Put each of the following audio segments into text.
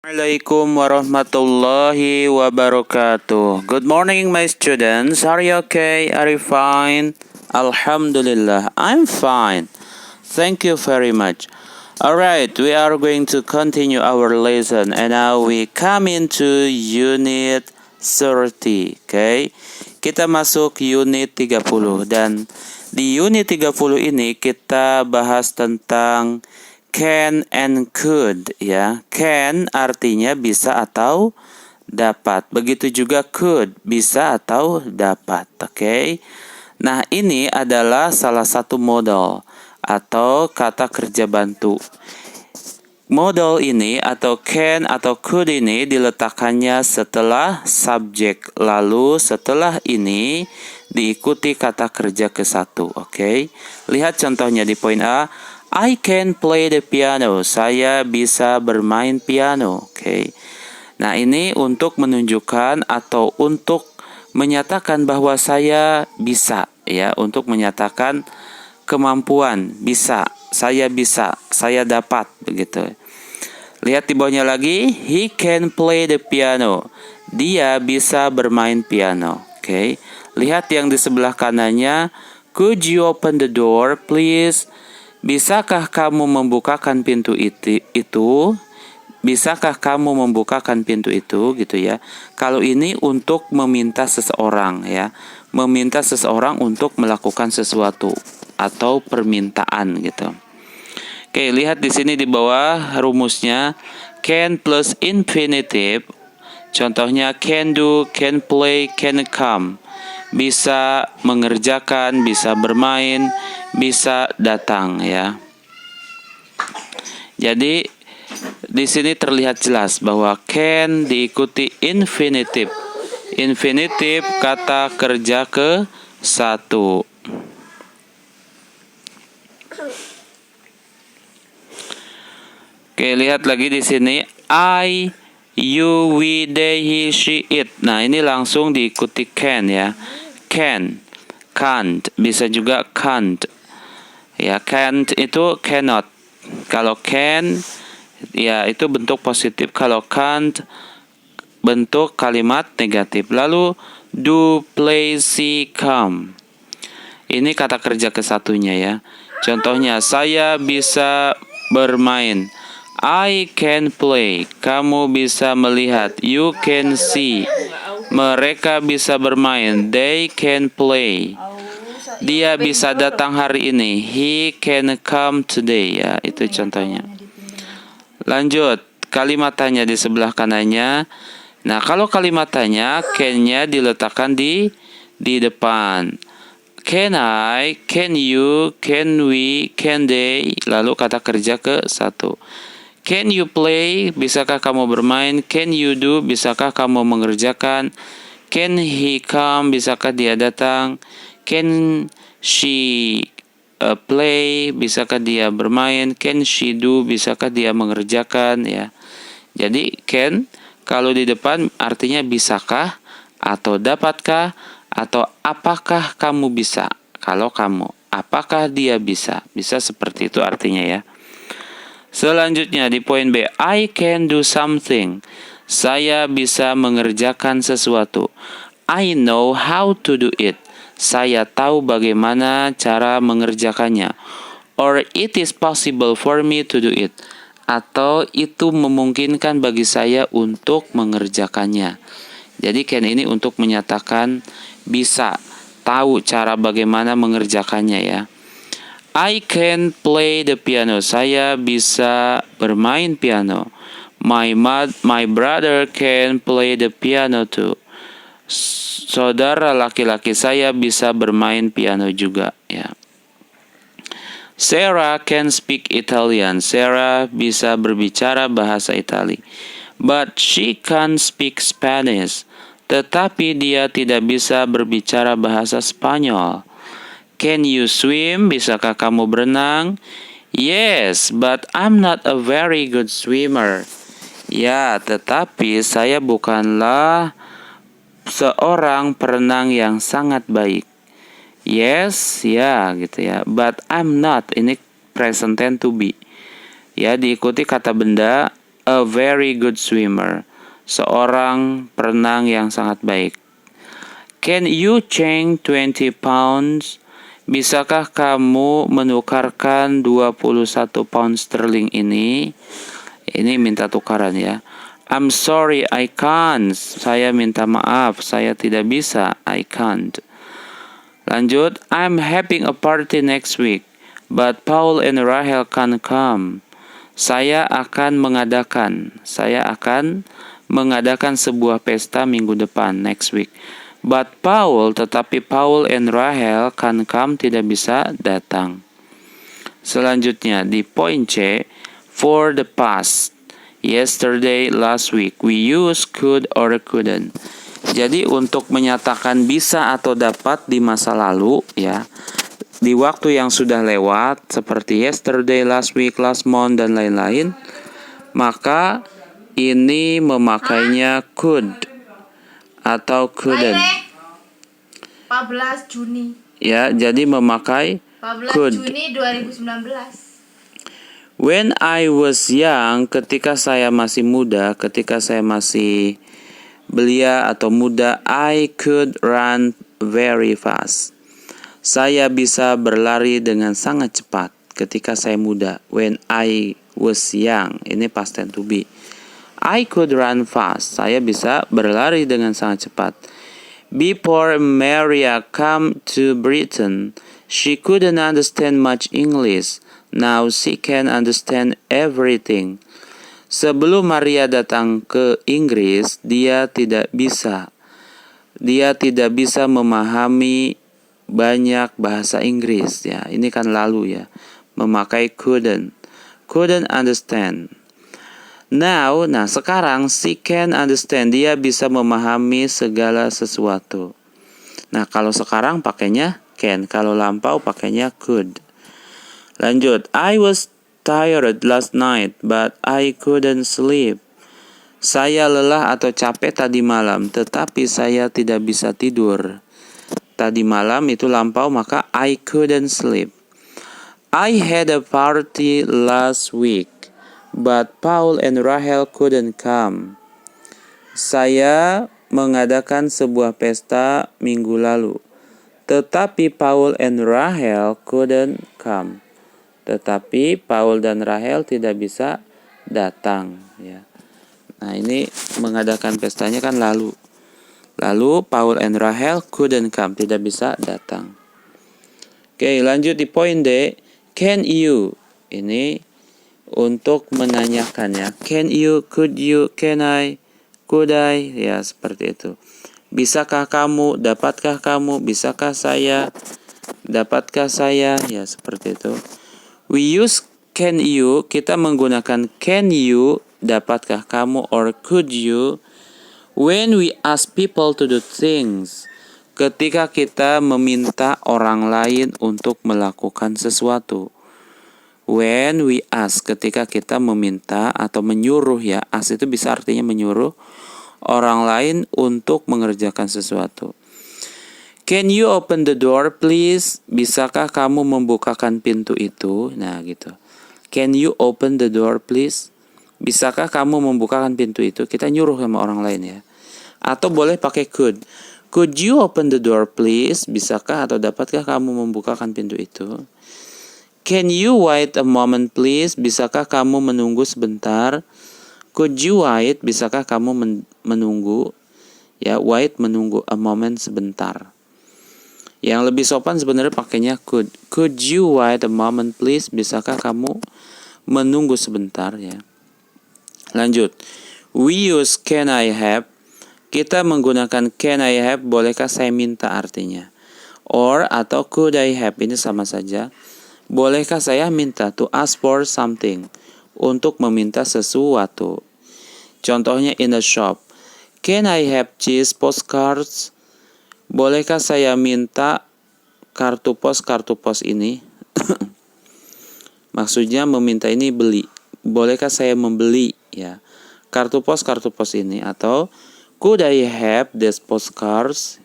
Assalamualaikum warahmatullahi wabarakatuh. Good morning, my students. Are you okay? Are you fine? Alhamdulillah, I'm fine. Thank you very much. Alright, we are going to continue our lesson and now we come into unit 30. Okay? Kita masuk unit 30 dan di unit 30 ini kita bahas tentang can and could ya. Can artinya bisa atau dapat. Begitu juga could, bisa atau dapat. Oke. Nah, ini adalah salah satu modal atau kata kerja bantu. Modal ini atau can atau could ini diletakkannya setelah subjek. Lalu setelah ini diikuti kata kerja ke satu. Oke. Lihat contohnya di poin A. I can play the piano. Saya bisa bermain piano. Oke. Nah, ini untuk menunjukkan atau untuk menyatakan bahwa saya bisa ya, untuk menyatakan kemampuan, bisa, saya dapat begitu. Lihat di bawahnya lagi, he can play the piano. Dia bisa bermain piano. Oke. Lihat yang di sebelah kanannya, could you open the door please? Bisakah kamu membukakan pintu itu? Bisakah kamu membukakan pintu itu gitu ya. Kalau ini untuk meminta seseorang ya. Meminta seseorang untuk melakukan sesuatu atau permintaan gitu. Oke, lihat di sini di bawah rumusnya can plus infinitive. Contohnya can do, can play, can come. Bisa mengerjakan, bisa bermain, bisa datang ya. Jadi di sini terlihat jelas bahwa can diikuti infinitive. Infinitive kata kerja ke satu. Oke, lihat lagi di sini I, you, we, they, he, she, it. Nah, ini langsung diikuti can ya. Can, can't, bisa juga can't. Ya, can't itu cannot. Kalau can, ya itu bentuk positif. Kalau can't, bentuk kalimat negatif. Lalu, do, play, see, come. Ini kata kerja kesatunya ya. Contohnya, saya bisa bermain. I can play. Kamu bisa melihat. You can see. Mereka bisa bermain. They can play. Dia bisa datang hari ini. He can come today. Ya, itu contohnya. Lanjut. Kalimat tanya di sebelah kanannya. Nah, kalau kalimat tanya, can-nya diletakkan di depan. Can I, can you, can we, can they. Lalu kata kerja ke satu. Can you play? Bisakah kamu bermain? Can you do? Bisakah kamu mengerjakan? Can he come? Bisakah dia datang? Can she play? Bisakah dia bermain? Can she do? Bisakah dia mengerjakan? Ya. Jadi can kalau di depan artinya bisakah atau dapatkah atau apakah kamu bisa? Kalau kamu, apakah dia bisa? Bisa seperti itu artinya ya. Selanjutnya di poin B, I can do something. Saya bisa mengerjakan sesuatu. I know how to do it. Saya tahu bagaimana cara mengerjakannya. Or it is possible for me to do it. Atau itu memungkinkan bagi saya untuk mengerjakannya. Jadi can ini untuk menyatakan bisa, tahu cara bagaimana mengerjakannya ya. I can play the piano. Saya bisa bermain piano. My brother can play the piano too. Saudara laki-laki saya bisa bermain piano juga ya. Sarah can speak Italian. Sarah bisa berbicara bahasa Itali. But she can't speak Spanish. Tetapi dia tidak bisa berbicara bahasa Spanyol. Can you swim? Bisakah kamu berenang? Yes, but I'm not a very good swimmer. Ya, tetapi saya bukanlah seorang perenang yang sangat baik. Yes, ya gitu ya. But I'm not. Ini present tense to be. Ya, diikuti kata benda a very good swimmer. Seorang perenang yang sangat baik. Can you change 20 pounds? Bisakah kamu menukarkan 21 pound sterling ini? Ini minta tukaran ya. I'm sorry, I can't. Saya minta maaf, saya tidak bisa. I can't. Lanjut, I'm having a party next week, but Paul and Rahel can't come. Saya akan mengadakan sebuah pesta minggu depan, next week. But tetapi Paul and Rahel can't come, tidak bisa datang. Selanjutnya, di poin C, for the past, yesterday, last week, we use could or couldn't. Jadi untuk menyatakan bisa atau dapat di masa lalu, ya, di waktu yang sudah lewat, seperti yesterday, last week, last month, dan lain-lain, maka ini memakainya could atau couldn't. 14 Juni. Ya, jadi memakai 14 could. Juni 2019. When I was young, ketika saya masih muda, ketika saya masih belia atau muda, I could run very fast. Saya bisa berlari dengan sangat cepat ketika saya muda. When I was young, ini past tense to be. I could run fast. Saya bisa berlari dengan sangat cepat. Before Maria came to Britain, she couldn't understand much English. Now she can understand everything. Sebelum Maria datang ke Inggris, dia tidak bisa memahami banyak bahasa Inggris, ya. Ini kan lalu, ya. Memakai couldn't understand. Now, sekarang she can understand, dia bisa memahami segala sesuatu. Nah, kalau sekarang pakainya can, kalau lampau pakainya could. Lanjut, I was tired last night, but I couldn't sleep. Saya lelah atau capek tadi malam, tetapi saya tidak bisa tidur. Tadi malam itu lampau, maka I couldn't sleep. I had a party last week, but Paul and Rahel couldn't come. Saya mengadakan sebuah pesta minggu lalu, tetapi Paul and Rahel couldn't come. Tetapi Paul dan Rahel tidak bisa datang, ya. Nah, ini mengadakan pestanya kan lalu. Lalu Paul and Rahel couldn't come, tidak bisa datang. Oke, lanjut di poin D. Can you? Ini untuk menanyakan, ya. Can you, could you, can I, could I? Ya, seperti itu. Bisakah kamu, dapatkah kamu, bisakah saya, dapatkah saya? Ya, seperti itu. We use can you, kita menggunakan can you, dapatkah kamu, or could you, when we ask people to do things, ketika kita meminta orang lain untuk melakukan sesuatu. When we ask, ketika kita meminta atau menyuruh, ya, ask itu bisa artinya menyuruh orang lain untuk mengerjakan sesuatu. Can you open the door please? Bisakah kamu membukakan pintu itu? Nah, gitu. Can you open the door please? Bisakah kamu membukakan pintu itu? Kita nyuruh sama orang lain, ya. Atau boleh pakai could. Could you open the door please? Bisakah atau dapatkah kamu membukakan pintu itu? Can you wait a moment please? Bisakah kamu menunggu sebentar? Could you wait? Bisakah kamu menunggu? Ya, wait menunggu, a moment sebentar. Yang lebih sopan sebenarnya pakainya could. Could you wait a moment please? Bisakah kamu menunggu sebentar, ya. Lanjut. We use can I have. Kita menggunakan can I have, bolehkah saya minta artinya. Or atau could I have, ini sama saja. Bolehkah saya minta, to ask for something, untuk meminta sesuatu. Contohnya in a shop. Can I have cheese postcards? Bolehkah saya minta kartu pos ini? Maksudnya meminta ini beli. Bolehkah saya membeli, ya, kartu pos ini? Atau could I have these postcards?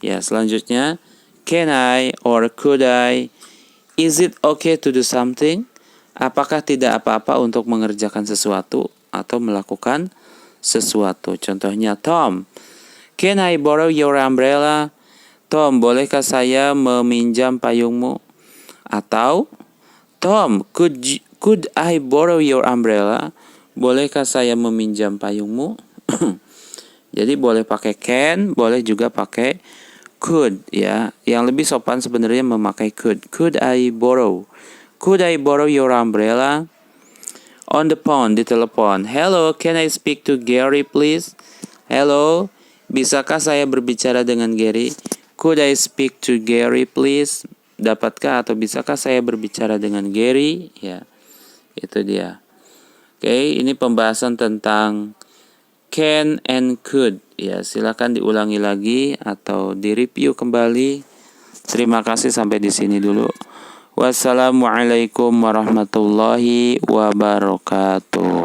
Ya, selanjutnya can I or could I? Is it okay to do something? Apakah tidak apa-apa untuk mengerjakan sesuatu? atau melakukan sesuatu. Contohnya, Tom, can I borrow your umbrella? Tom, bolehkah saya meminjam payungmu? Atau, Tom, could I borrow your umbrella? Bolehkah saya meminjam payungmu? Jadi boleh pakai can, boleh juga pakai could ya. Yang lebih sopan sebenarnya memakai could. Could I borrow? Could I borrow your umbrella? On the phone, di telepon. Hello, can I speak to Gary please? Hello, bisakah saya berbicara dengan Gary? Could I speak to Gary please? Dapatkah atau bisakah saya berbicara dengan Gary? Ya, itu dia. Oke, ini pembahasan tentang can and could. Ya, silakan diulangi lagi atau direview kembali. Terima kasih sampai di sini dulu. Wassalamualaikum warahmatullahi wabarakatuh.